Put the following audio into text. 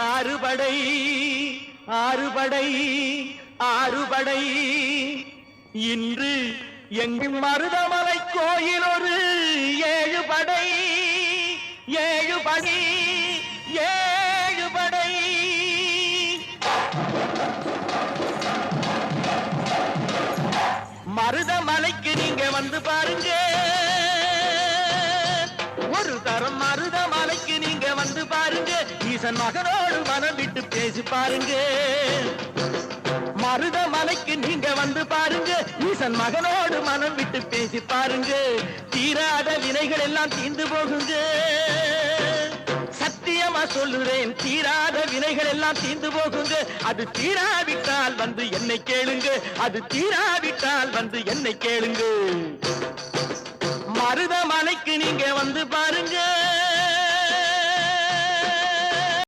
ஆறுபடை ஆறுபடை ஆறுபடை இன்று எங்கும் மருதமலை கோயில் ஒரு 7 படை 7 படை 7 படை மருதமலைக்கு நீங்க வந்து பாருங்க ஒரு தரம் மருதமலைக்கு நீங்க வந்து பாருங்க ஈசன் மகனோடு மனம் விட்டு பேசி பாருங்க மருதமலைக்கு நீங்க வந்து பாருங்க ஈசன் மகனோடு மனம் விட்டு பேசி பாருங்க தீராத வினைகள் எல்லாம் தீர்ந்து போகுங்க சத்தியமா சொல்லுறேன் தீராத வினைகள் எல்லாம் தீர்ந்து போகுங்க அது தீராவிட்டால் வந்து என்னை கேளுங்க அது தீராவிட்டால் வந்து என்னை கேளுங்க மருதமலைக்கு நீங்க வந்து பாருங்க